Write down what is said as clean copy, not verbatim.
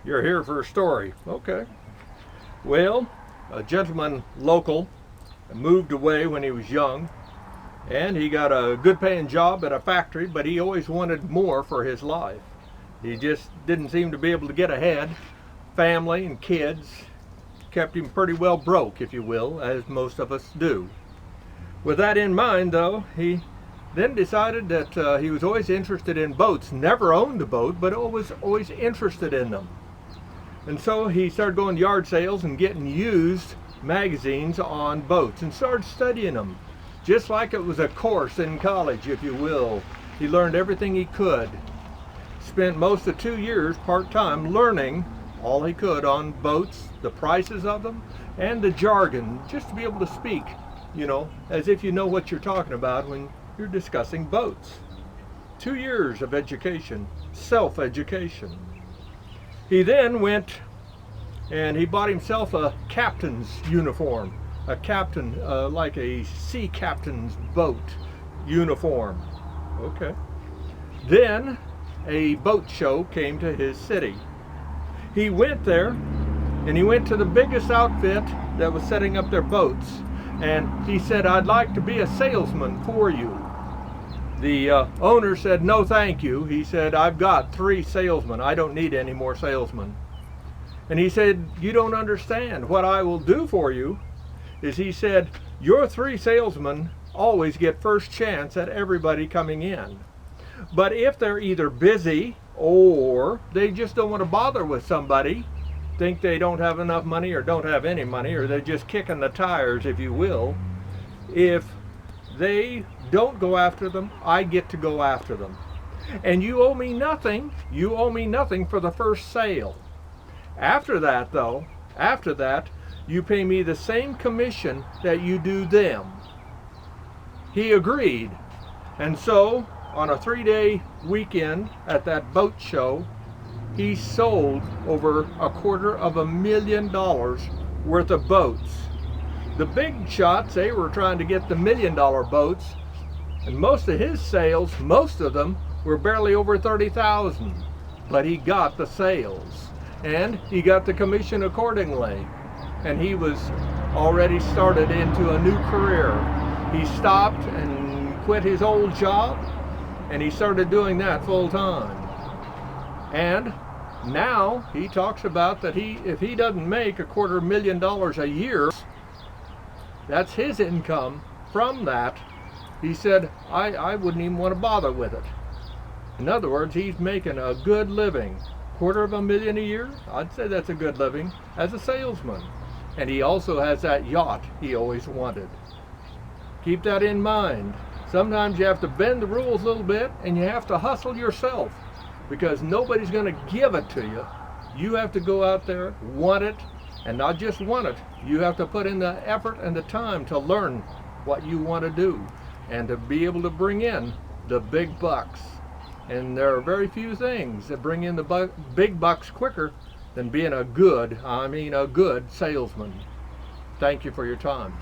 You're here for a story. Okay. Well, a gentleman local moved away when he was young, and he got a good paying job at a factory, but he always wanted more for his life. He just didn't seem to be able to get ahead. Family and kids kept him pretty well broke, if you will, as most of us do. With that in mind, though, he then decided that he was always interested in boats. Never owned a boat, but was always interested in them. And so he started going to yard sales and getting used magazines on boats and started studying them, just like it was a course in college, if you will. He learned everything he could. Spent most of 2 years part-time learning all he could on boats, the prices of them, and the jargon, just to be able to speak, as if you know what you're talking about when you're discussing boats. 2 years of education, self-education. He then went and he bought himself a captain's uniform, a captain, like a sea captain's boat uniform. Okay. Then a boat show came to his city. He went there and he went to the biggest outfit that was setting up their boats, and he said, "I'd like to be a salesman for you." The owner said, "No thank you." He said, "I've got 3 salesmen. I don't need any more salesmen." And he said, "You don't understand. What I will do for you is," he said, "your 3 salesmen always get first chance at everybody coming in. But if they're either busy or they just don't want to bother with somebody, think they don't have enough money or don't have any money, or they're just kicking the tires, if you will, if they don't go after them, I get to go after them. And you owe me nothing. You owe me nothing for the first sale. After that, though, you pay me the same commission that you do them." He agreed. And so, on a 3-day weekend at that boat show, he sold over $250,000 worth of boats. The big shots, they were trying to get the $1 million boats, and most of his sales, most of them, were barely over 30,000. But he got the sales, and he got the commission accordingly. And he was already started into a new career. He stopped and quit his old job, and he started doing that full time. And now he talks about that if he doesn't make $250,000 a year, that's his income from that. He said, I wouldn't even want to bother with it. In other words, he's making a good living. $250,000 a year, I'd say that's a good living as a salesman. And he also has that yacht he always wanted. Keep that in mind. Sometimes you have to bend the rules a little bit, and you have to hustle yourself, because nobody's going to give it to you. You have to go out there, want it, and not just want it. You have to put in the effort and the time to learn what you want to do and to be able to bring in the big bucks. And there are very few things that bring in the big bucks quicker than being a good salesman. Thank you for your time.